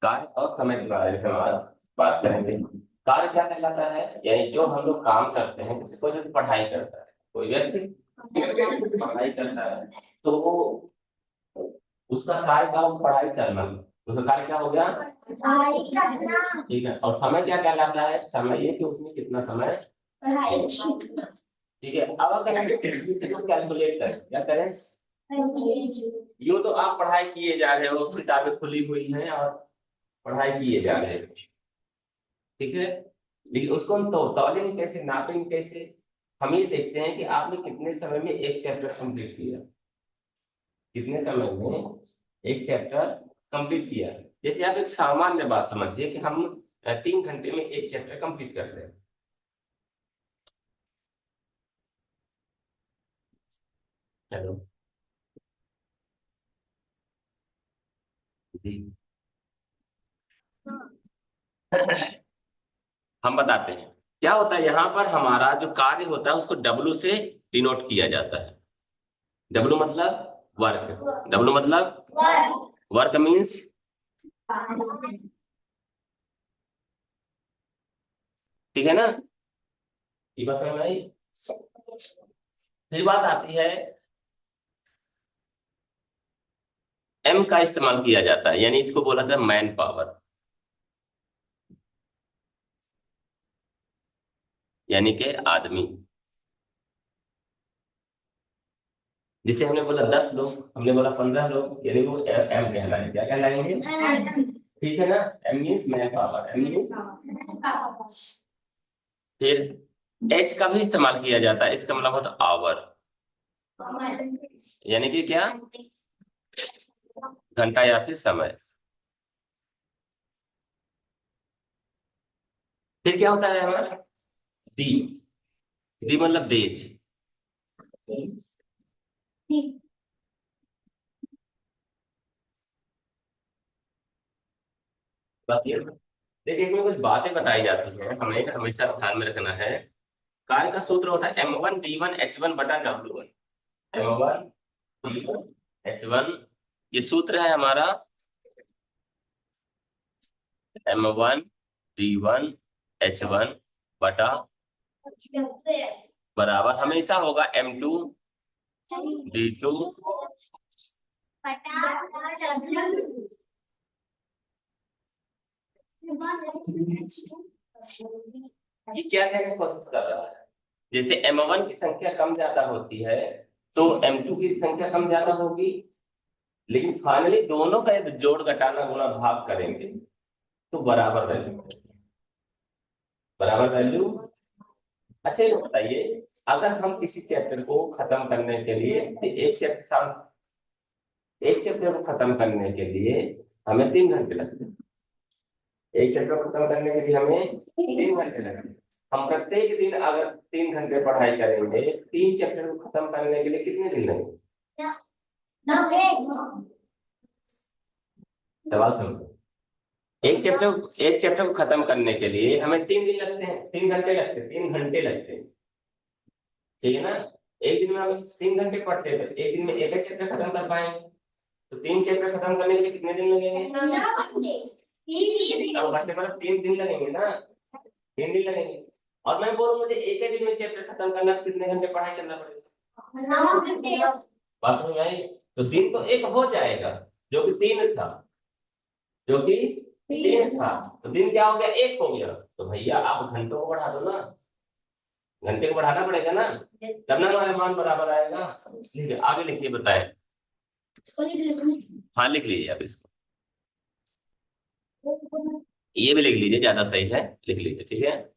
कार्य और समय के बारे में हम आज बात करेंगे। कार्य क्या कहलाता है? यानी जो हम लोग काम करते हैं, जैसे कोई व्यक्ति पढ़ाई करता है, कोई व्यक्ति पढ़ाई करता है, तो वो उसका कार्य का वो पढ़ाई करना, उसका कार्य क्या हो गया? पढ़ाई करना। ठीक है। और समय क्या कहलाता है? समय ये कि उसने कितना समय पढ़ाई की। ठीक है। अब अगर हम इसको कैलकुलेट करें, क्या करें? यूं तो आप पढ़ाई किए जा रहे हो, किताबें खुली हुई हैं और पढ़ाई किए जा रहे हैं, ठीक है। लेकिन उसको हम तो तौलेंगे कैसे, नापेंगे कैसे? हम ये देखते हैं कि आपने कितने समय में एक चैप्टर कंप्लीट किया, कितने समय में एक चैप्टर कंप्लीट किया। जैसे आप एक सामान्य बात समझिए कि हम 3 घंटे में एक चैप्टर कंप्लीट करते हैं। हेलो जी। हम बताते हैं क्या होता है। यहाँ पर हमारा जो कार्य होता है उसको डब्लू से डिनोट किया जाता है। डब्लू मतलब वर्क, डब्लू मतलब वर्क मीन्स, ठीक है ना? ये बात समझ में आई? फिर बात आती है, एम का इस्तेमाल किया जाता है, यानी इसको बोला जाता है मैन पावर, यानी कि आदमी। जिसे हमने बोला 10 लोग, हमने बोला 15 लोग, यानी वो एम कहलाएंगे। क्या कहलाएंगे? ठीक है ना? M means man power, M means. फिर एच का भी इस्तेमाल किया जाता है, इसका मतलब होता है आवर, यानी कि क्या? घंटा या फिर समय। फिर क्या होता है हमारा? डी, डी मतलब डेज। बात ये है। देखिए इसमें कुछ बातें बताई जाती हैं, हमें हमेशा ध्यान में रखना है। कार्य का सूत्र होता है M1 D1 H1 बटा W1। M1 D1 H1, ये सूत्र है हमारा। M1 D1 H1 बटा बराबर हमेशा होगा M2 D2। ये क्या कहने की कोशिश कर रहा है? जैसे M1 की संख्या कम ज्यादा होती है, तो M2 की संख्या कम ज्यादा होगी, लेकिन फाइनली दोनों का यदि जोड़ घटाना गुणा भाग करेंगे तो बराबर वैल्यू, बराबर वैल्यू। अच्छा ये बताइए, अगर हम किसी चैप्टर को खत्म करने के लिए एक चैप्टर को खत्म करने के लिए हमें 3 घंटे लगते हैं। एक चैप्टर खत्म करने के लिए हमें 3 घंटे लगते हैं। हम प्रत्येक दिन अगर 3 घंटे पढ़ाई करेंगे, 3 चैप्टर को खत्म करने के लिए कितने दिन लगेंगे? सवाल समझो। एक चैप्टर को खत्म करने के लिए हमें 3 दिन लगते हैं, 3 घंटे लगते हैं, 3 घंटे लगते हैं, ठीक है ना? एक दिन में हम 3 घंटे पढ़ते हैं, तो एक दिन में एक चैप्टर खत्म कर पाएंगे। तो 3 चैप्टर खत्म करने के लिए कितने दिन लगेंगे? अब घंटे मतलब 3 दिन लगेंगे ना, 3 दिन लगेंगे। और मैं बोलूं मुझे एक ही दिन में चैप्टर खत्म करना, तो कितने घंटे पढ़ाई करना पड़ेगा? बात समझ में आई? तो दिन तो एक हो जाएगा, जो कि 3 था, जो कि 3 था, तो दिन क्या हो गया? एक हो गया। तो भैया आप घंटों को बढ़ा दो ना, घंटे को बढ़ाना पड़ेगा ना, तब ना हमारे मान बराबर आएगा। ठीक है, आगे लिखिए, बताएं। हाँ लिख लीजिए आप इसको, ये भी लिख लीजिए, ज्यादा सही है, लिख लीजिए, ठीक है।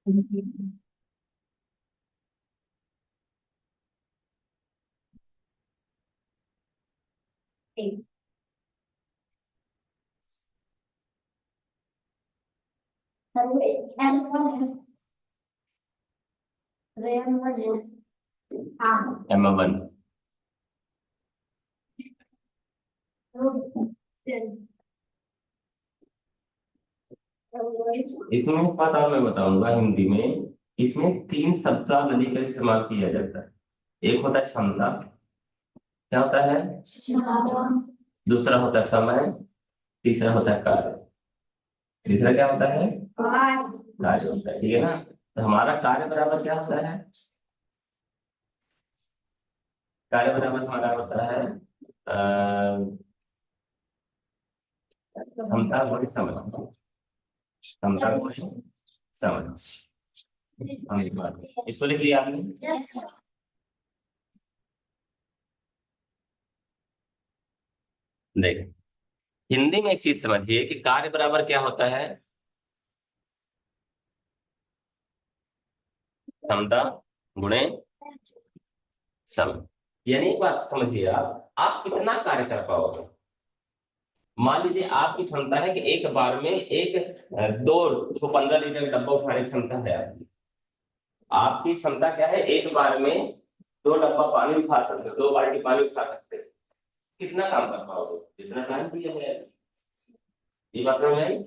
M1। इसमें पता मैं बताऊंगा हिंदी में। इसमें तीन शब्दावली का इस्तेमाल किया जाता है। एक होता है क्षमता, क्या होता है? दूसरा होता है समय, तीसरा होता है कार्य। तीसरा क्या होता है? कार्य होता है, ठीक है ना। तो हमारा कार्य बराबर क्या होता है? कार्य बराबर हमारा होता है क्षमता गुणित समय। क्षमता गुणित समय। इसको लिख लिया आपने? देख, हिंदी में एक चीज समझिए कि कार्य बराबर क्या होता है? क्षमता गुणे समय। यानी एक बात समझिए, आप कितना कार्य कर पाओगे। मान लीजिए आपकी क्षमता है कि एक बार में एक 215 लीटर का डब्बा उठाने की क्षमता है आपकी। आपकी क्षमता क्या है? एक बार में 2 डब्बा पानी उठा सकते हो, 2 बाल्टी पानी उठा सकते हो। कितना काम कर पाओगे? जितना काम किया है, ये बात समझ में आई?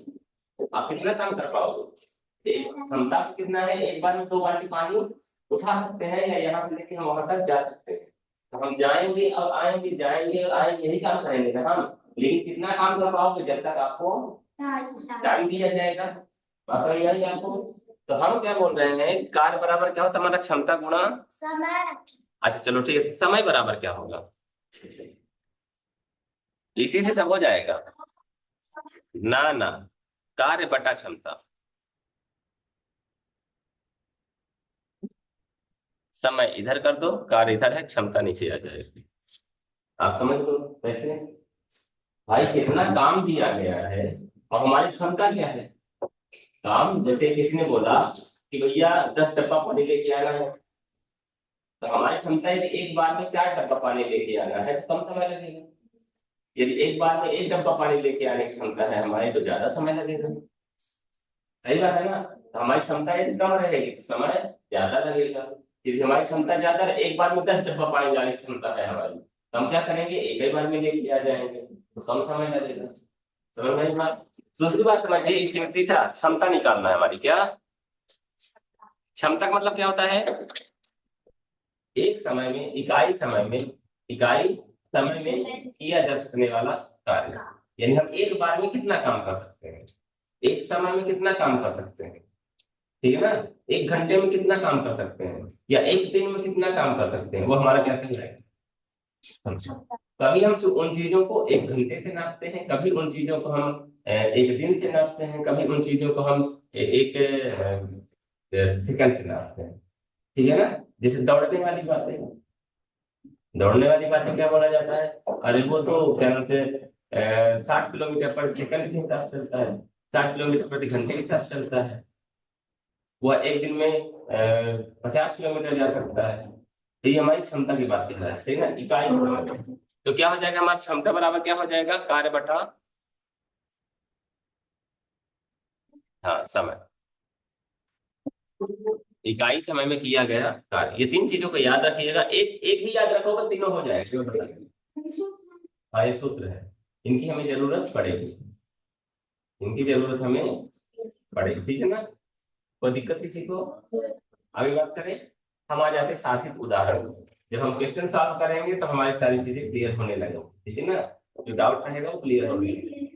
आप कितना काम कर पाओगे? एक क्षमता कितना है? एक बार में 2 बाल्टी पानी उठा सकते हैं, या यहाँ से लेके हम वहां तक जा सकते हैं। तो हम जाएंगे और आएंगे, जाएंगे और आएंगे, यही काम करेंगे ना हम। लेकिन कितना काम कर पाओगे जब तक आपको टाइम दिया जाएगा। बात समझ में आई आपको? तो हम क्या बोल रहे हैं, कार्य बराबर क्या होता है हमारा? क्षमता गुणा समय। अच्छा चलो ठीक है, समय बराबर क्या होगा? इसी से सब हो जाएगा। ना ना, कार्य बटा क्षमता। समय इधर कर दो, कार्य इधर है, क्षमता नीचे आ जाएगी। आप समझ लो कैसे। भाई कितना काम दिया गया है और हमारी क्षमता क्या है? काम जैसे किसी ने बोला कि भैया 10 डब्बा पानी लेके आना है, तो हमारी क्षमता है कि एक बार में 4 डब्बा पानी लेके आना है, तो कम समय लगेगा। यदि एक बार में 1 डब्बा पानी लेके आने की क्षमता है हमारी, तो ज्यादा समय लगेगा। सही बात है ना। तो हमारी क्षमता यदि कम रहेगी तो समय ज्यादा लगेगा। यदि हमारी क्षमता ज्यादा है, एक बार में 10 डब्बा पानी लाने की क्षमता है हमारी, तो हम क्या करेंगे? एक ही बार में लेके आ जाएंगे, तो कम समय लगेगा। समझ में आई बात? दूसरी बात समझिए, इसमें तीसरा क्षमता निकालना है हमारी। क्या क्षमता का मतलब क्या होता है? एक समय में, इकाई समय में किया जा सकने वाला कार्य। यानी हम एक बार में कितना काम कर सकते हैं, एक समय में कितना काम कर सकते हैं, ठीक है ना। 1 घंटे में कितना काम कर सकते हैं, या एक दिन में कितना काम कर सकते हैं, वो हमारा क्या कहलाएगा? क्षमता। कभी हम उन चीजों को 1 घंटे से नापते हैं, कभी उन चीजों को हम एक दिन से नापते हैं, कभी उन चीजों को हम एक सेकंड से नापते हैं, ठीक है ना। जैसे दौड़ने वाली बातें क्या बोला जाता है? अरे वो तो क्या नाम से 60 किलोमीटर पर सेकंड के हिसाब से चलता है, 60 किलोमीटर प्रति घंटे के हिसाब से चलता है। वह एक दिन में 50 किलोमीटर जा सकता है। तो ये हमारी क्षमता की बात कर रहा है, ठीक है ना, इकाई बराबर। तो क्या हो जाएगा हमारी क्षमता बराबर क्या हो जाएगा? कार्य बटा हाँ समय। इकाई समय में किया गया कार्य। ये तीन चीजों को याद रखिएगा, एक एक ही याद रखोगे तीनों हो जाएगा, क्यों बता देंगे। हाँ ये सूत्र है, इनकी हमें जरूरत पड़ेगी, इनकी जरूरत हमें पड़ेगी, ठीक है ना। कोई दिक्कत किसी को? आगे बात करें। हम आ जाते हैं साथ ही उदाहरण में। जब हम क्वेश्चन सॉल्व करेंगे तो हमारी सारी चीजें क्लियर होने लगेंगी, ठीक है ना। जो डाउट रहेगा वो क्लियर होने लगेगा।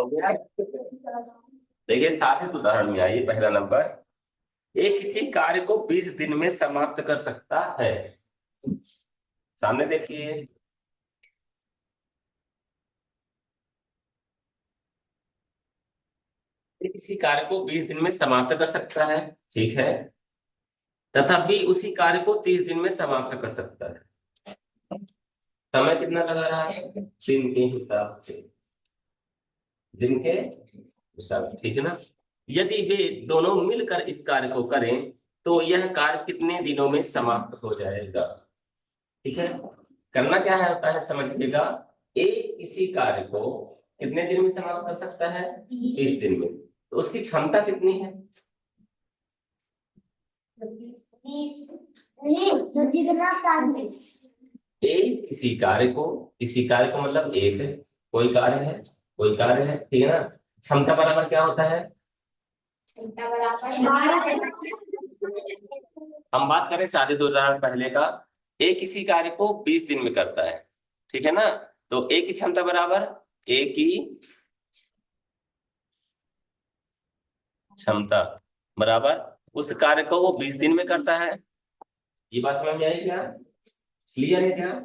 हो गया। देखिए साधित उदाहरण में आइए, पहला नंबर, ये किसी कार्य को 20 दिन में समाप्त कर सकता है। सामने देखिए, ये किसी कार्य को 20 दिन में समाप्त कर सकता है, ठीक है, तथा बी उसी कार्य को 30 दिन में समाप्त कर सकता है। समय कितना लगा रहा है? दिन के हिसाब से, दिन के हिसाब से, ठीक है ना। यदि वे दोनों मिलकर इस कार्य को करें तो यह कार्य कितने दिनों में समाप्त हो जाएगा? ठीक है, करना क्या है होता है समझिएगा, एक किसी कार्य को कितने दिन में समाप्त कर सकता है? 20 दिन में। तो उसकी क्षमता कितनी है? एक किसी कार्य को मतलब एक है, कोई कार्य है, कोई कार्य है, ठीक है ना। क्षमता बराबर क्या होता है? हम बात करें सादे दो उदाहरण पहले का, एक किसी कार्य को 20 दिन में करता है, ठीक है ना। तो एक की क्षमता बराबर एक की क्षमता बराबर उस कार्य को वो 20 दिन में करता है। ये बात समझ में आई क्या? क्लियर है क्या?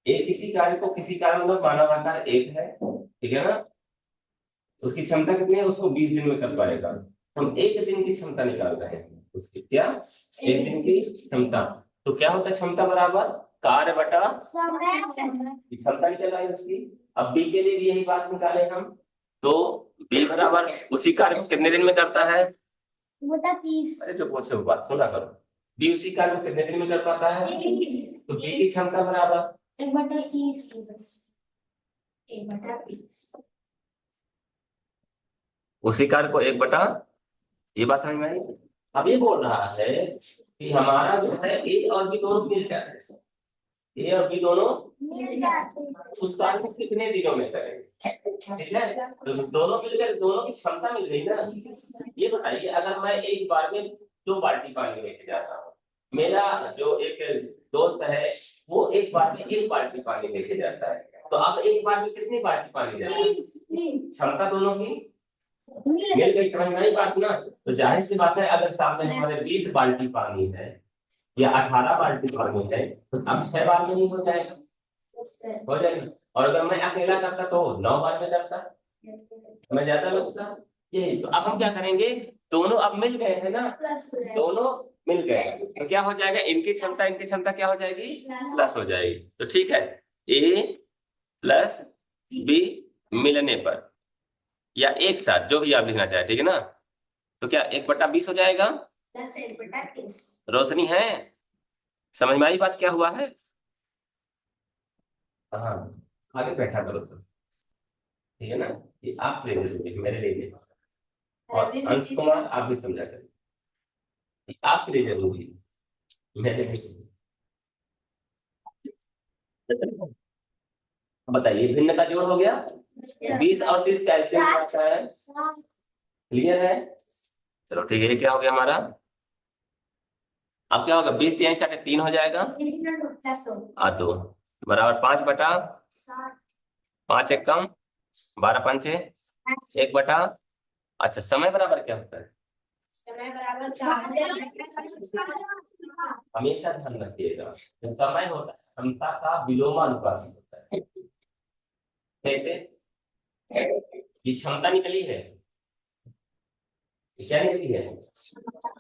एक किसी कार्य को, किसी कार्य मतलब मानव आकार एक है, ठीक है ना, उसकी क्षमता कितनी है? उसको 20 दिन में कर पाएगा। हम एक दिन की क्षमता निकाल रहे हैं उसकी, क्या? एक दिन की क्षमता। तो क्या होता है? क्षमता बराबर कार्य बटा क्षमता निकल आई उसकी। अब बी के लिए भी यही बात निकाले हम, तो बी बराबर उसी कार्य को कितने दिन में करता है? 30। अरे जो पूछे वो बात सुना करो। बी उसी कार्य को कितने दिन में कर पाता है? 30। तो बी की क्षमता बराबर 1/30। उसी कार्य को 1/, ये बात समझ में आई। अब ये बोल रहा है कि हमारा जो है ए और बी दोनों मिल जाते हैं, ए और बी दोनों मिल जाते हैं, उस कार्य को कितने दिनों में करेंगे? ठीक है, तो दोनों मिलकर दोनों की क्षमता मिल गई ना। ये बताइए, अगर मैं एक बार में 2 बाल्टी पानी लेके जाता हूँ, मेरा जो एक दोस्त है वो एक बार में 1 बाल्टी पानी लेके जाता है, तो अब एक बार में कितनी बाल्टी पानी जाएगी? क्षमता दोनों की मिल गई। समझ में आई बात ना। तो जाहिर सी बात है, अगर सामने हमारे 20 बाल्टी पानी है या 18 बाल्टी पानी है, तो अब 6 बार में ही हो जाएगा, हो जाएगा। और अगर मैं अकेला करता तो 9 बार में करता, मैं ज्यादा लगता। ये तो अब हम क्या करेंगे, दोनों अब मिल गए हैं ना, दोनों मिल गए तो क्या हो जाएगा, इनकी क्षमता क्या हो जाएगी? प्लस हो जाएगी। तो ठीक है, ए प्लस बी मिलने पर या एक साथ, जो भी आप लिखना चाहे, ठीक है ना, तो क्या 1/20 हो जाएगा? रोशनी है, समझ में आई बात क्या हुआ है? हाँ, आगे बैठा करो सब, ठीक है ना। ये आप ले लीजिए, मेरे लिए नहीं। और अंश कुमार आप भी समझा करें, ये आपके लिए जरूरी है, मेरे लिए। बताइए, भिन्न का जोड़ हो गया, 20 और 30 कैल्शियम आता है, क्लियर है। चलो ठीक है, ये क्या हो गया हमारा? अब क्या होगा? 20 3 3 हो जाएगा, आ 2 बराबर 5/5 एक कम 12 5 1/, अच्छा समय बराबर क्या होता है? हमेशा ध्यान रखिएगा, जो समय होता है क्षमता का विलोमानुपाती होता है। कैसे? ये क्षमता निकली है, ये क्या निकली है?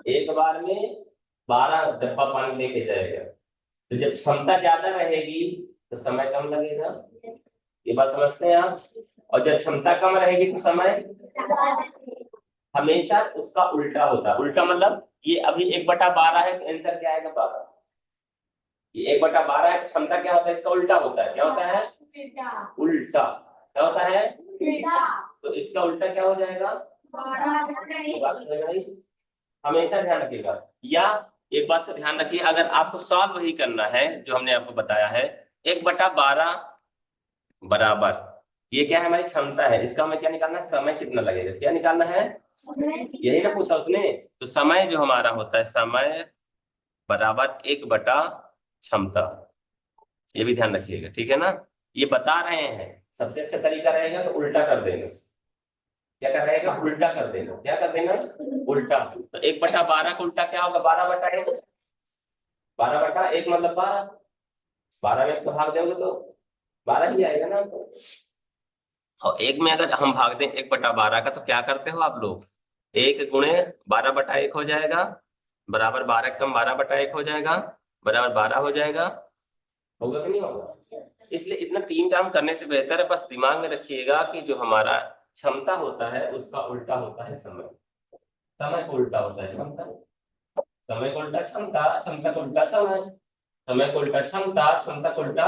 एक बार में 12 डब्बा पानी लेके जाएगा, तो जब क्षमता ज्यादा रहेगी तो समय कम लगेगा, ये बात समझते हैं आप। और जब क्षमता कम रहेगी तो समय हमेशा उसका उल्टा होता है। उल्टा मतलब ये अभी 1/12 है, तो आंसर क्या आएगा? 12। ये 1/12 है, तो क्षमता क्या होता है? इसका उल्टा होता है। क्या होता है? उल्टा। क्या होता है? तो इसका उल्टा क्या हो जाएगा? बात समझ में आई? हमेशा ध्यान रखिएगा। या एक बात का ध्यान रखिए, अगर आपको सॉल्व वही करना है जो हमने आपको बताया है, 1/12 बराबर, ये क्या है? हमारी क्षमता है, इसका हमें क्या निकालना है? समय कितना लगेगा, क्या निकालना है? यही ना पूछा उसने। तो समय जो हमारा होता है, समय बराबर 1/क्षमता, ये भी ध्यान रखिएगा, ठीक है ना। ये बता रहे हैं, सबसे अच्छा तरीका रहेगा तो उल्टा कर देंगे, क्या कर रहेगा, उल्टा कर देना। क्या कर देना, उल्टा। तो 1/12 का उल्टा क्या होगा, 12/1। 12/1 मतलब 12। 12 में तो भाग देंगे तो 12 ही आएगा ना। और एक में अगर हम भाग दें 1/12 का, तो क्या करते हो आप लोग, 1 × 12/1 हो जाएगा, बराबर 12 कम 12/1 हो जाएगा, बराबर 12 हो जाएगा। होगा कि नहीं होगा। इसलिए इतना 3 काम करने से बेहतर है बस दिमाग में रखिएगा कि जो हमारा क्षमता होता है उसका उल्टा होता है समय। समय को उल्टा होता है क्षमता, समय को उल्टा क्षमता, क्षमता को उल्टा समय, समय को उल्टा क्षमता, क्षमता को उल्टा।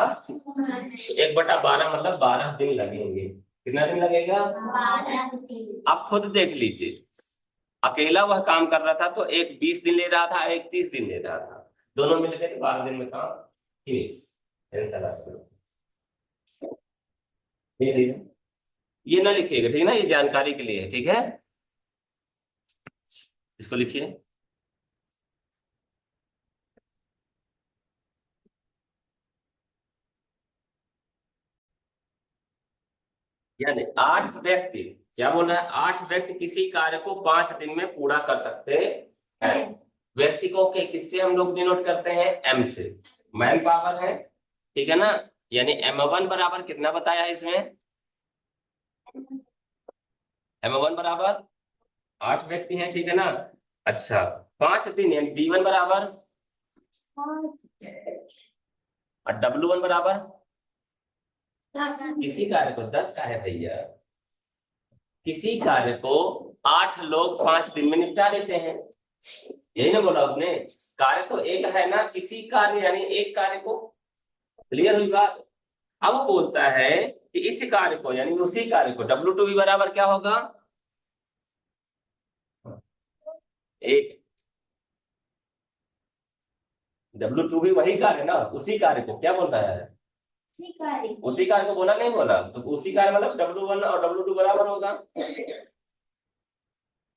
1/12 मतलब 12 दिन लगेंगे। कितना दिन लगेगा, 12 दिन। आप खुद देख लीजिए, अकेला वह काम कर रहा था तो एक 20 दिन ले रहा था, एक 30 दिन ले रहा था, दोनों मिलकर 12 दिन में काम फिनिश। आंसर आ गया। ये ना लिखिएगा, ठीक है ना, ये जानकारी के लिए है, ठीक है। इसको लिखिए, यानी 8 व्यक्ति, क्या बोल रहा है, 8 व्यक्ति किसी कार्य को 5 दिन में पूरा कर सकते हैं। व्यक्ति को किससे हम लोग डिनोट करते हैं, एम से, मैन पावर है, ठीक है ना। यानी M1 बराबर कितना बताया है इसमें, M1 बराबर 8 व्यक्ति हैं, ठीक है ना। अच्छा, 5 दिन यानी D1 बराबर, और W1 बराबर, किसी कार्य को 10 का है भैया, किसी कार्य को 8 लोग 5 दिन में निपटा देते हैं, यही ना बोला उसने। कार्य तो एक है ना, किसी कार्य यानी एक कार्य को, क्लियर हुई बात। अब वो बोलता है कि इस कार्य को यानी उसी कार्य को W2 भी बराबर क्या होगा, एक। W2 भी वही कार्य है ना, उसी कार्य को क्या बोल रहा है, उसी कार्य को बोला, नहीं बोला, तो उसी कार्य मतलब W1 और W2 बराबर होगा।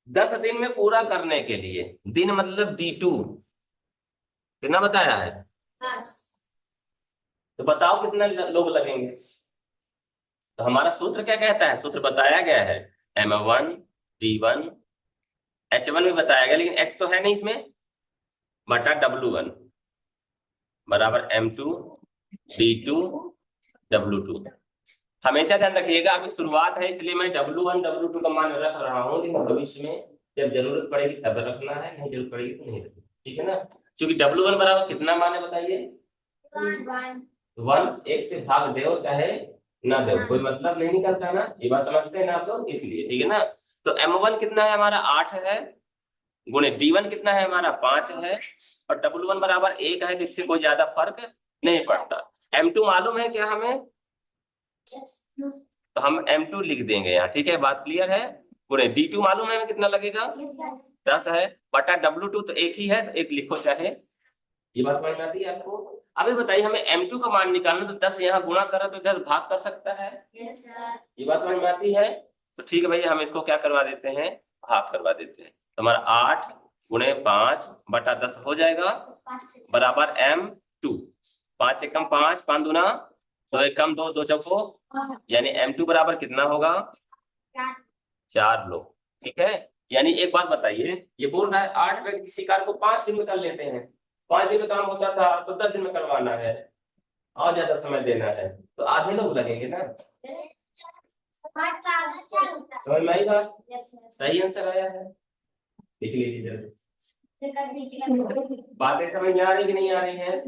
10 दिन में पूरा करने के लिए, दिन मतलब D2 कितना बताया है, 10। तो बताओ कितने लोग लगेंगे। तो हमारा सूत्र क्या कहता है, सूत्र बताया गया है, M1 D1, H1 भी बताया गया, लेकिन H तो है नहीं इसमें, बटा W1 बराबर M2 D2 W2। हमेशा ध्यान रखिएगा, अभी शुरुआत है इसलिए मैं W1 W2 का मान रख रहा हूँ, लेकिन भविष्य में जब जरूरत पड़ेगी तब रखना है, नहीं जरूरत पड़ेगी तो नहीं रखना, ठीक है ना। क्योंकि W1 बराबर कितना मान है बताइए, 1। 1 से भाग दो चाहे ना दो, कोई मतलब नहीं निकलता ना, ये बात समझते हैं ना आप लोग, इसलिए, ठीक है ना। तो M1 कितना है हमारा, 8 है, गुणे D1 कितना है हमारा, 5 है, और W1 बराबर 1 है, जिससे कोई ज्यादा फर्क नहीं पड़ता। M2 मालूम है क्या हमें, तो हम M2 लिख देंगे यहाँ, ठीक है, बात क्लियर है। गुणे D2 मालूम है हमें कितना लगेगा, 10 है, बटा W2 तो एक ही है, एक लिखो चाहे, ये बात समझ में आती है आपको। अभी बताइए हमें M2 का मान निकालना, तो 10 यहाँ गुणा करा तो इधर भाग कर सकता है, ये बात समझ में आती है। तो ठीक है भैया, हम इसको क्या करवा देते हैं, भाग करवा देते हैं, तो हमारा 8 × 5/10 हो जाएगा, बराबर M2। 5 एकम 5, 5 दूना 2, एकम 2, 2 चौको, यानी M2 बराबर कितना होगा, 4 लोग, ठीक है। यानी एक बात बताइए, ये बोल रहा है 8 व्यक्ति किसी कार्य को 5 दिन में कर लेते हैं, 5 दिन में काम होता था तो 10 दिन में करवाना है, और ज्यादा समय देना है, तो आधे लोग लगेंगे ना। समझ में आई बात, सही आंसर आया है, देख लीजिए जल्दी। बातें समझ में आ रही कि नहीं आ रही है,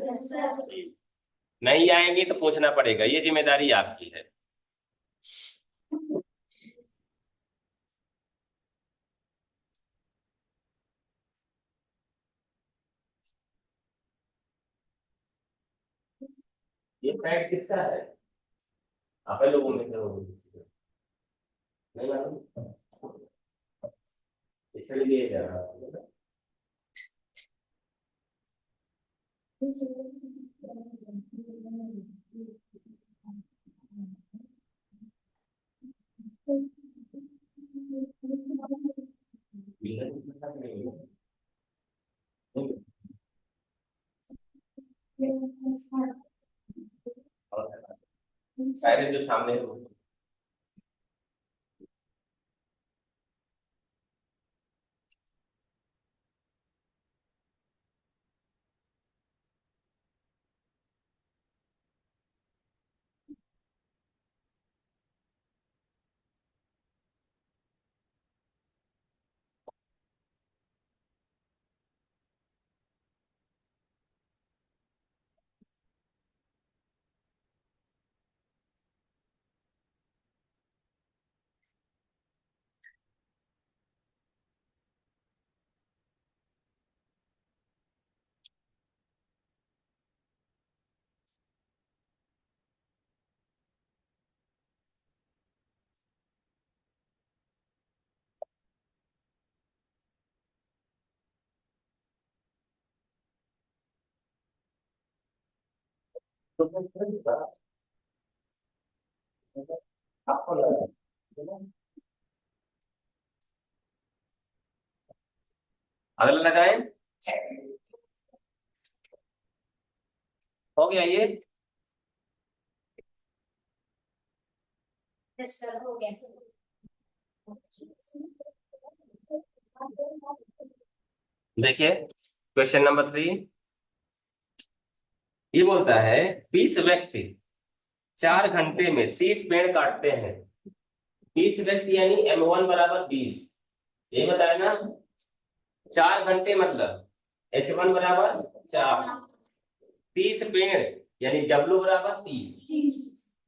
नहीं आएंगी तो पूछना पड़ेगा, ये जिम्मेदारी आपकी है। ये फैक्ट किसका है, आप लोगों में से होगी, नहीं मालूम, इसलिए जा रहा हूं। शायद जो सामने तो आपको लगा अगला लगाएं। हो गया ये। हो गया। देखिए क्वेश्चन नंबर 3 ये बोलता है 20 व्यक्ति 4 घंटे में 30 पेड़ काटते हैं। 20 व्यक्ति यानी M1 बराबर 20, ये बताया ना। 4 घंटे मतलब H1 बराबर 4, 30 पेड़ यानी W बराबर 30,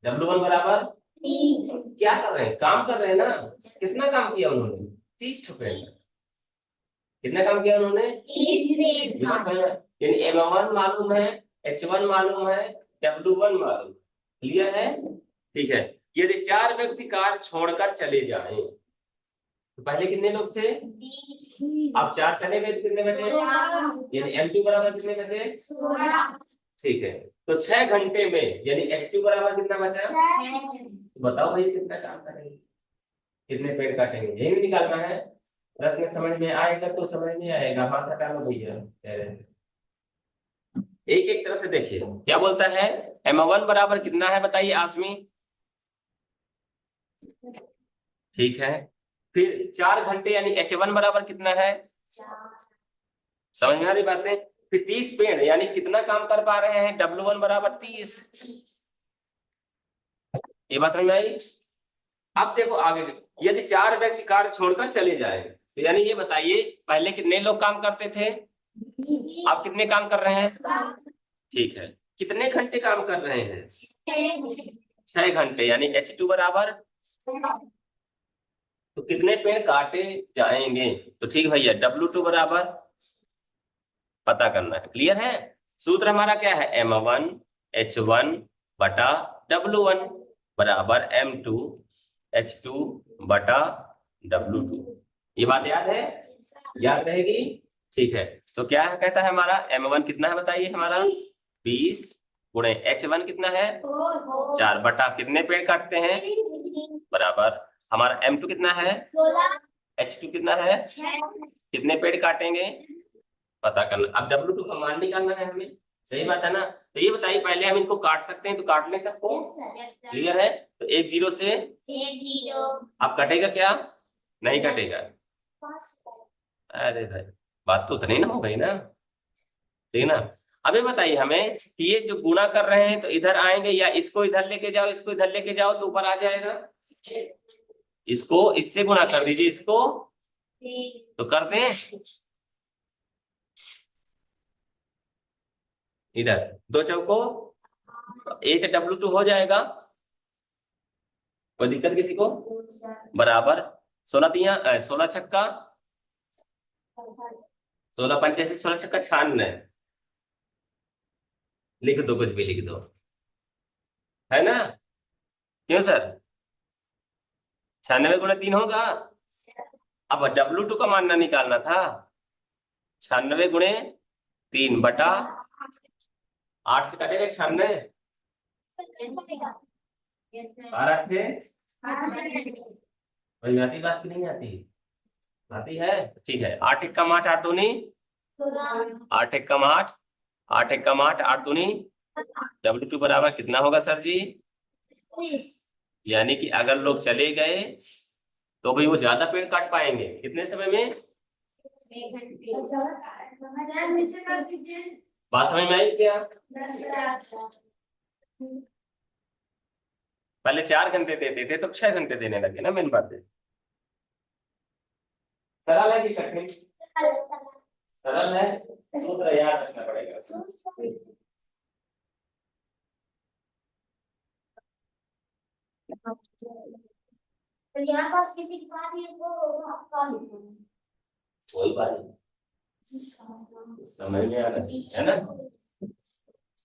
W1 बराबर क्या कर रहे हैं, काम कर रहे हैं ना। कितना काम किया उन्होंने, 30 पेड़। कितना काम किया उन्होंने, यानी M1 मालूम है, H1 मालूम है, W1 मालूम। क्लियर है? ठीक है। यदि 4 व्यक्ति कार छोड़कर चले जाएं, तो पहले कितने लोग थे, अब 4 चले गए तो कितने बचे, यानी M2 बराबर कितने बचे, ठीक है। तो 6 घंटे में यानी H2 बराबर कितना बचा, तो बताओ भाई कितना काम करेंगे, कितने पेड़ काटेंगे, यही भी निकालना है। प्रश्न समझ में आएगा तो समझ नहीं आएगा, हाथ हटा लो भैया चेहरे से। एक एक तरफ से देखिए क्या बोलता है। M1 बराबर कितना है बताइए आसमी, ठीक है। फिर 4 घंटे यानी H1 बराबर कितना है, समझ में आ रही बातें। फिर 30 पेड़ यानी कितना काम कर पा रहे हैं, W1 बराबर 30, ये बात समझ में आई। अब देखो आगे, यदि 4 व्यक्ति कार छोड़कर चले जाएं, तो यानी ये बताइए पहले कितने लोग काम करते थे, आप कितने काम कर रहे हैं, ठीक है। कितने घंटे काम कर रहे हैं, 6 घंटे यानी H2 बराबर, तो कितने पेड़ काटे जाएंगे, तो ठीक भैया W2 बराबर पता करना है। क्लियर है? सूत्र हमारा क्या है, M1 H1 बटा W1 बराबर M2 H2 बटा W2। ये बात याद है, याद रहेगी, ठीक है। तो क्या कहता है हमारा M1 कितना है बताइए, हमारा 20 गुणे H1 कितना है 4 बटा कितने पेड़ काटते हैं, बराबर हमारा M2 कितना है, H2 कितना है, कितने पेड़ काटेंगे पता करना। अब W2 का मान निकालना है हमें, सही बात है ना। तो ये बताइए पहले हम इनको काट सकते हैं, तो काट ले सबको, क्लियर है। तो 1 0 से अब कटेगा क्या, नहीं कटेगा। अरे भाई बात तो उतनी ना हो गई ना, ठीक है ना। अब ये बताइए हमें कि ये जो गुणा कर रहे हैं तो इधर आएंगे, या इसको इधर लेके जाओ, इसको इधर लेके जाओ तो ऊपर आ जाएगा। इसको इससे गुणा कर दीजिए, इसको तो करते हैं इधर 2 चौको 8 W2 हो जाएगा, कोई दिक्कत किसी को, बराबर 16 तिया 16 छक्का 16 85 16 छक्का 96, लिख दो कुछ भी लिख दो, है ना। क्यों सर, 96 गुणा 3 होगा। अब W2 का मानना निकालना था, 96 गुणे 3 बटा 8 से कटेगा 96, 12 थे, वही आती बात की नहीं आती, आती है, ठीक है। 8 एक कम 8 8 दूनी 8 एक कम 8 8 एक कम 8 8 दूनी W2 बराबर कितना होगा सर जी, यानी कि अगर लोग चले गए तो भाई वो ज्यादा पेड़ काट पाएंगे कितने समय में, बात समझ में आई क्या। पहले 4 घंटे देते थे तो 6 घंटे देने लगे ना, मेन बात है। सरल है कि कठिन, सरल है, सूत्र याद रखना पड़ेगा। तो यहाँ पास किसी की बात है तो आपका कोई बात नहीं, समझ में आना चाहिए है ना।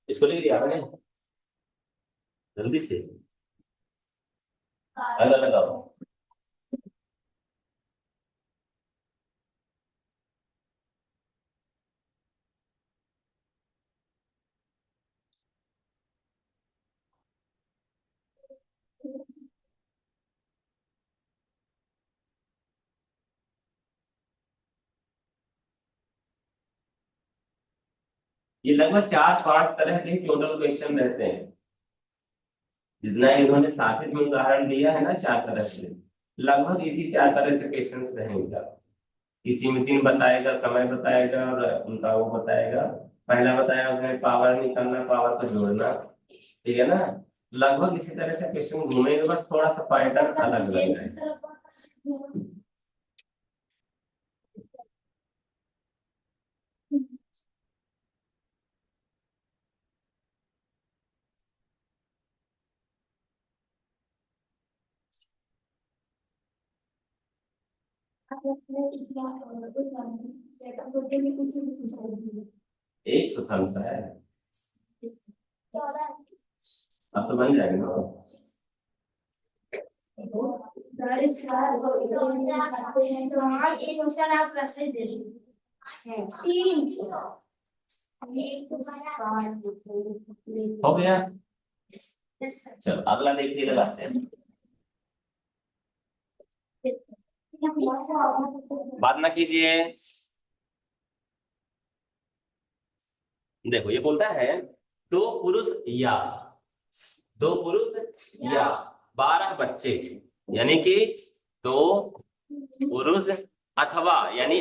इसको लिख दिया आपने जल्दी से, अगला लगाओ। ये लगभग 4-5 तरह के टोटल क्वेश्चन रहते हैं, जितना इन्होंने साथित में उदाहरण दिया है ना 4 तरह से, लगभग इसी 4 तरह से क्वेश्चन रहेंगे। किसी में दिन बताएगा, समय बताएगा और उनका वो बताएगा। पहला बताया उसने पावर निकालना, पावर को जोड़ना, ठीक है ना। लगभग इसी तरह से क्वेश्चन घूमेंगे, बस थोड़ा सा पैटर्न अलग लग रहा है। एक तो थम्स है, अब तो बन जाएगा ना। क्वेश्चन आप वैसे दे हो गया। चलो अगला देखिए, लगाते हैं, बात ना कीजिए। देखो ये बोलता है दो पुरुष या 12 बच्चे, यानी कि 2 पुरुष अथवा यानी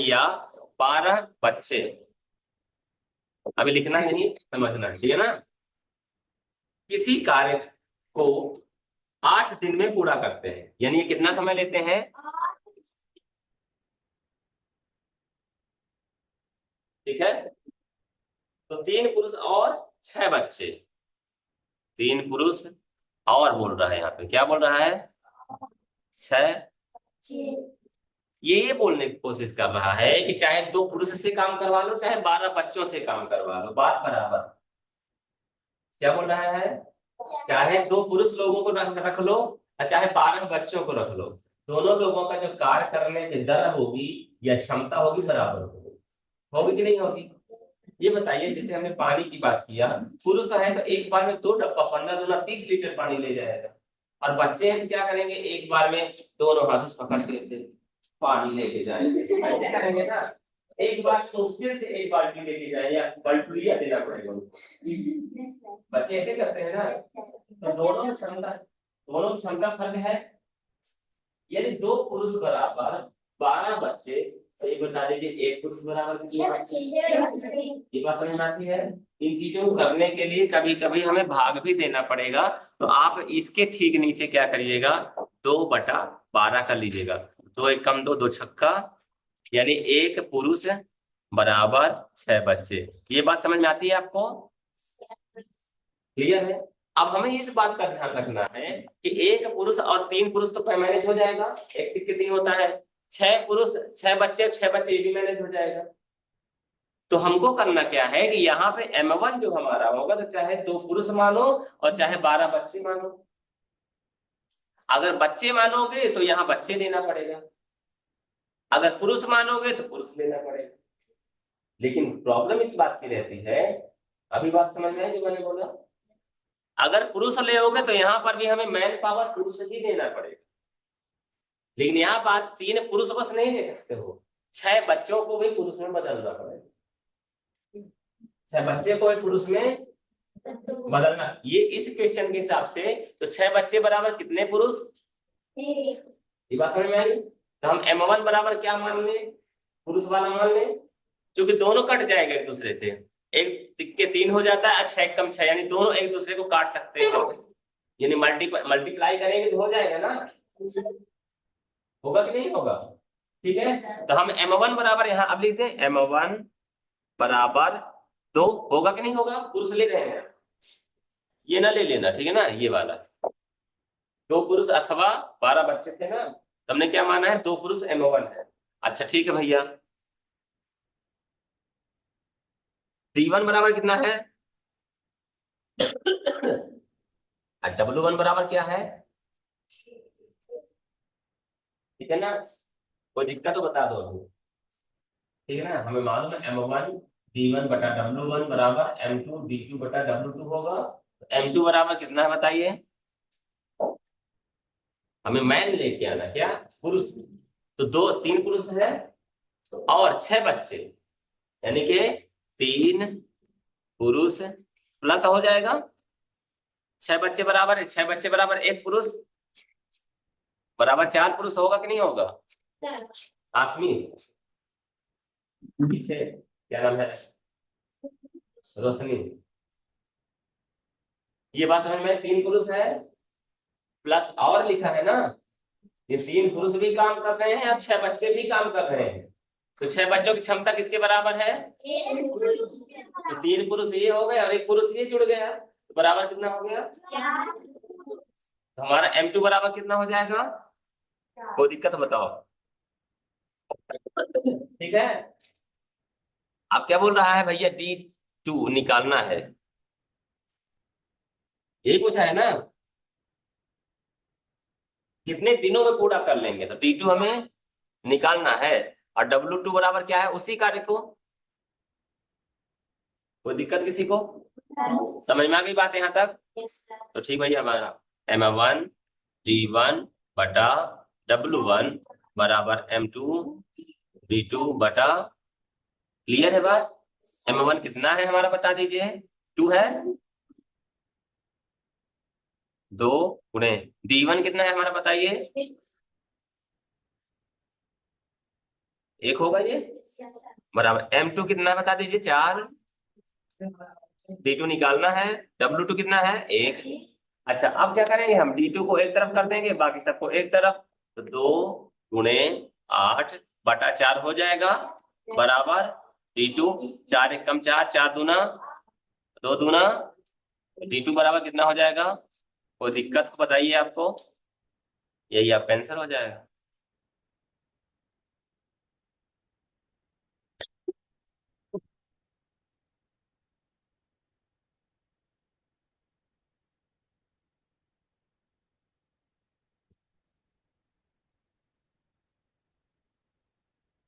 या 12 बच्चे, अभी लिखना नहीं समझना, ठीक है ना। किसी कार्य को 8 दिन में पूरा करते हैं, यानी ये कितना समय लेते हैं, ठीक है। तो 3 पुरुष और 6 बच्चे, 3 पुरुष और बोल रहा है, यहाँ पे क्या बोल रहा है, 6। ये बोलने की कोशिश कर रहा है कि चाहे 2 पुरुष से काम करवा लो, चाहे 12 बच्चों से काम करवा लो, बात बराबर। क्या बोल रहा है, चाहे 2 पुरुष लोगों को रख लो और चाहे 12 बच्चों को रख लो, दोनों लोगों का जो कार्य करने की दर होगी या क्षमता होगी बराबर होगी कि नहीं होगी। ये बताइए, जैसे हमने पानी की बात किया, पुरुष है तो एक बार में 2 डब्बा 15 दूना 30 लीटर पानी ले जाएगा, और बच्चे हैं तो क्या करेंगे, एक बार में दोनों हाथों से पकड़ के ऐसे पानी लेके जाएंगे, ऐसे करेंगे ना। एक बार में मुश्किल से एक बाल्टी लेके जाए या बल्टुलिया देना पड़ेगा उनको, बच्चे ऐसे करते हैं ना। तो दोनों में क्षमता फर्क है, यदि 2 पुरुष बराबर 12 बच्चे, तो ये बता दीजिए 1 पुरुष बराबर कितने बच्चे, ये बात समझ में आती है। इन चीजों को करने के लिए कभी कभी हमें भाग भी देना पड़ेगा, तो आप इसके ठीक नीचे क्या करिएगा, 2/12 कर लीजिएगा, 2 एकम 2, 2 छक्का, यानी 1 पुरुष बराबर 6 बच्चे। ये बात समझ में आती है आपको, क्लियर है। अब हमें इस बात का ध्यान रखना है कि 1 पुरुष और 3 पुरुष तो मैनेज हो जाएगा, एक कितनी होता है, 6 पुरुष 6 बच्चे 6 बच्चे, ये भी मैनेज हो जाएगा। तो हमको करना क्या है कि यहाँ पे M1 जो हमारा होगा, तो चाहे 2 पुरुष मानो और चाहे 12 बच्चे मानो। अगर बच्चे मानोगे तो यहाँ बच्चे देना पड़ेगा, अगर पुरुष मानोगे तो पुरुष लेना पड़ेगा। लेकिन प्रॉब्लम इस बात की रहती है, अभी बात समझ में आई जो मैंने बोला, अगर पुरुष ले तो यहाँ पर भी हमें मैन पावर पुरुष ही देना पड़ेगा। लेकिन यहाँ बात 3 पुरुष बस नहीं ले सकते हो, 6 बच्चों को भी पुरुष में बदलना पड़ेगा, 6 बच्चे को भी पुरुष में बदलना। ये इस क्वेश्चन के हिसाब से तो 6 बच्चे बराबर कितने पुरुष, ये बात समझ में आई। तो हम M1 बराबर क्या मान लें, पुरुष वाला मान लें, क्योंकि दोनों कट जाएगा एक दूसरे से, 1 तिक्के 3 हो जाता है, 6 कम 6, यानी दोनों एक दूसरे को काट सकते हैं, यानी मल्टीप्लाई करेंगे तो हो जाएगा ना, होगा कि नहीं होगा, ठीक है। तो हम M1 बराबर यहाँ अब लिखते हैं, M1 बराबर 2, होगा कि नहीं होगा, पुरुष ले रहे हैं, ये ना ले लेना, ठीक है ना, ये वाला 2 पुरुष अथवा 12 बच्चे थे ना, तो हमने क्या माना है, 2 पुरुष M1 है। अच्छा ठीक है भैया, T1 बराबर कितना है W1 बराबर क्या है, ठीक है ना, कोई दिक्कत तो बता दो अभी, ठीक है ना। हमें मालूम है M1 D1 बटा W1 बराबर M2 D2 बटा W2 होगा। M2 बराबर कितना है बताइए, हमें मैन लेके आना, क्या पुरुष, तो 3 पुरुष है और 6 बच्चे, यानी कि 3 पुरुष प्लस हो जाएगा 6 बच्चे बराबर 6 बच्चे बराबर 1 पुरुष बराबर 4 पुरुष होगा कि नहीं होगा? आसमी पीछे क्या नाम है? रोशनी। ये बात समझ में? 3 पुरुष है प्लस और लिखा है ना, ये 3 पुरुष भी काम कर रहे हैं और 6 बच्चे भी काम कर रहे हैं। तो 6 बच्चों की क्षमता किसके बराबर है? तो 3 पुरुष ये हो गए और 1 पुरुष ये जुड़ गया, तो बराबर कितना हो गया? 4। तो हमारा M2 बराबर कितना हो जाएगा? कोई दिक्कत बताओ? ठीक है। अब क्या बोल रहा है भैया? D2 निकालना है, यही पूछा है ना? कितने दिनों में पूरा कर लेंगे? तो D2 हमें निकालना है और W2 बराबर क्या है? उसी कार्य को। कोई दिक्कत किसी को? समझ में आ गई बात यहाँ तक? तो ठीक भैया, हमारा M1 D1 बटा W1 बराबर M2 D2 बटा, क्लियर है बात? M1 कितना है हमारा बता दीजिए? 2 है, 2 गुणे D1 कितना है हमारा बताइए? 1 होगा ये, बराबर M2 कितना है बता दीजिए? 4। D2 निकालना है, W2 कितना है? 1। अच्छा, अब क्या करेंगे हम? D2 को एक तरफ कर देंगे, बाकी सबको एक तरफ, तो 2 गुणे 8 बटा 4 हो जाएगा बराबर D2। 4 1 कम 4, 4 दूना 2 दूना, D2 बराबर कितना हो जाएगा? कोई दिक्कत बताइए आपको? यही आपका आंसर हो जाएगा।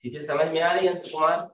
चीजें समझ में आ रही है अंश कुमार?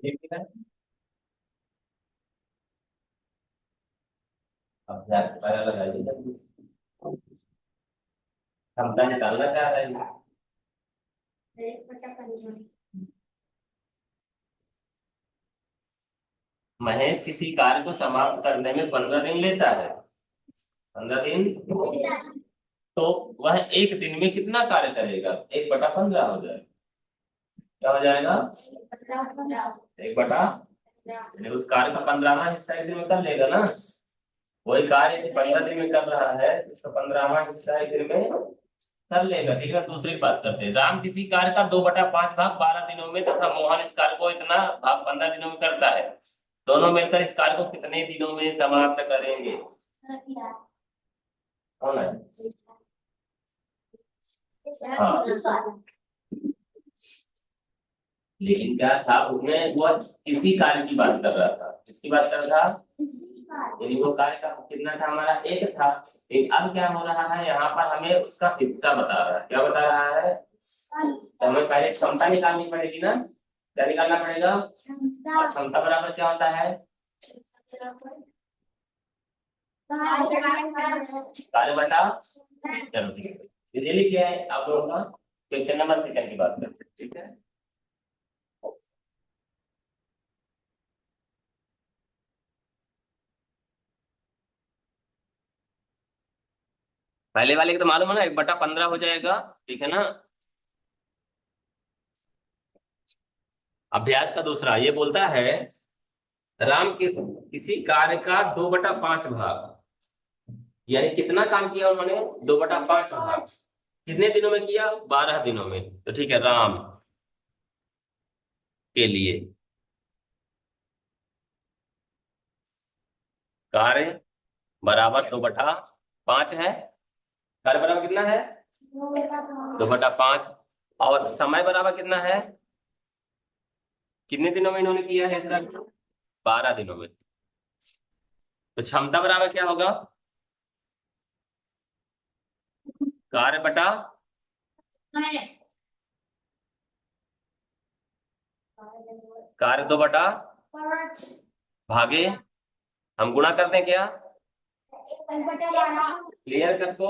ठीक है, अब ध्यान पता लगाइए, क्षमता निकालना चाह रहे हैं। महेश किसी कार्य को समाप्त करने में 15 दिन लेता है, 15 दिन, तो वह एक दिन में कितना कार्य करेगा? 1/15 हो जाएगा। क्या हो जाएगा? 1/, यानी उस कार्य का 15वां हिस्सा एक दिन में कर लेगा ना। वही कार्य यदि 15 दिन में कर रहा है, उसका 15वां हिस्सा एक दिन में कर लेगा। ठीक है, दूसरी बात करते हैं। राम किसी कार्य का 2/5 भाग 12 दिनों में तथा मोहन इस कार्य को इतना भाग 15 दिनों में करता है। दोनों मिलकर इस कार्य को कितने दिनों में समाप्त करेंगे? कौन है? हाँ, लेकिन क्या था उसमें, वो किसी कार्य की बात कर रहा था। किसकी बात कर रहा था? यदि वो कार्य का कितना था हमारा? एक था। लेकिन अब क्या हो रहा है, यहाँ पर हमें उसका हिस्सा बता रहा है। क्या बता रहा है? तो हमें पहले क्षमता निकालनी पड़ेगी ना। क्या निकालना पड़ेगा? और क्षमता बराबर क्या होता है? कार्य बटा। चलो ठीक है, ये लिख गया है आप लोगों का। क्वेश्चन नंबर सेकंड की बात करते हैं। ठीक है, पहले वाले की तो मालूम है ना, 1/15 हो जाएगा। ठीक है ना। अभ्यास का दूसरा ये बोलता है, राम के किसी कार्य का 2/5 भाग, यानी कितना काम किया उन्होंने? 2/5 भाग कितने दिनों में किया? 12 दिनों में। तो ठीक है, राम के लिए कार्य बराबर 2/5 है। कार्य बराबर कितना है? 2/5। और समय बराबर कितना है? कितने दिनों में इन्होंने किया है इसका? 12 दिनों में। तो क्षमता बराबर क्या होगा? कार्य बटा कार्य 2/5 भागे, हम गुणा करते हैं क्या? क्लियर सबको?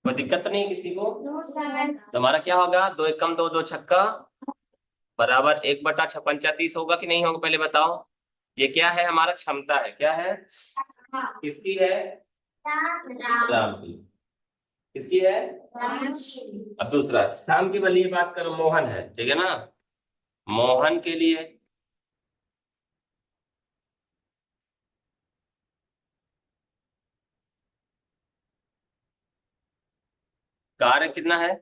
कोई दिक्कत तो नहीं है किसी को? तो हमारा क्या होगा? 2 एकम 2, 2 छक्का बराबर 1/56 होगा कि नहीं होगा? पहले बताओ। ये क्या है? हमारा क्षमता है। क्या है? किसकी है? राम की। किसकी है? अब दूसरा, शाम की वाली बात करो, मोहन है। ठीक है ना। मोहन के लिए कार्य कितना है?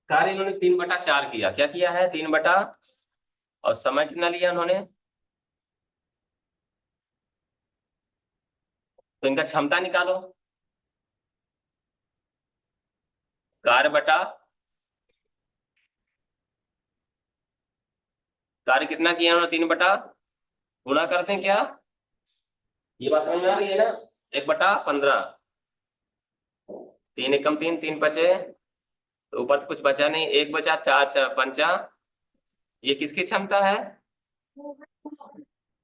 कार्य इन्होंने 3/4 किया। क्या किया है? 3/, और समय कितना लिया उन्होंने? तो इनका क्षमता निकालो। कार्य बटा कार्य कितना किया उन्होंने? 3/, गुणा करते हैं क्या? ये बात समझ में आ रही है ना? 1/15, 3 एकम 3, 3 बचे, तो ऊपर तो कुछ बचा नहीं, 1 बचा, 4 4 पंचा। ये किसकी क्षमता है?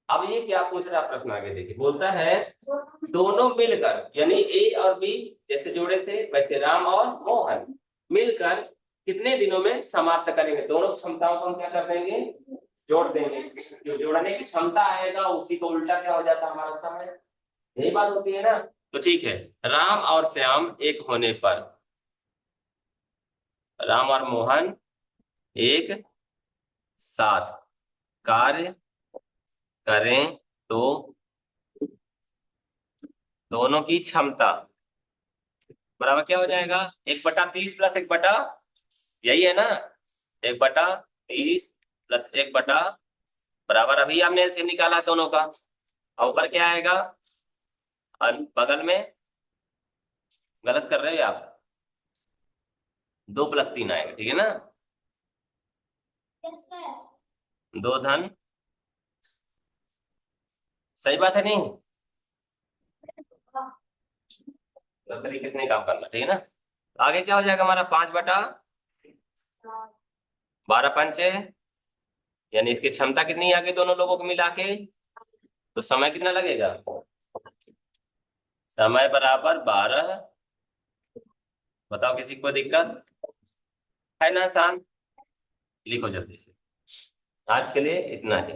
अब ये क्या पूछ रहा है प्रश्न, आगे देखिए। बोलता है दोनों मिलकर, यानी ए और बी जैसे जोड़े थे वैसे राम और मोहन मिलकर कितने दिनों में समाप्त करेंगे? दोनों क्षमताओं को हम क्या कर देंगे? जोड़ देंगे। जो जोड़ने की क्षमता आएगा उसी को उल्टा क्या हो जाता है? हमारा समय। यही बात होती है ना। तो ठीक है, राम और श्याम एक होने पर, राम और मोहन एक साथ कार्य करें तो दोनों की क्षमता बराबर क्या हो जाएगा? 1/30 प्लस 1/, यही है ना। 1/30 प्लस 1/, बराबर, अभी हमने एलसीएम निकाला दोनों का। और ऊपर क्या आएगा? और बगल में गलत कर रहे हो आप, 2 + 3 आएगा। ठीक है ना। 2 धन, सही बात है नहीं? तो तरीके से नहीं काम करना। ठीक है ना। आगे क्या हो जाएगा हमारा? 5/12 पंचे, यानी इसकी क्षमता कितनी आ गई दोनों लोगों को मिला के? तो समय कितना लगेगा? समय बराबर 12। बताओ किसी को दिक्कत है ना? आसान, लिखो जल्दी से। आज के लिए इतना ही।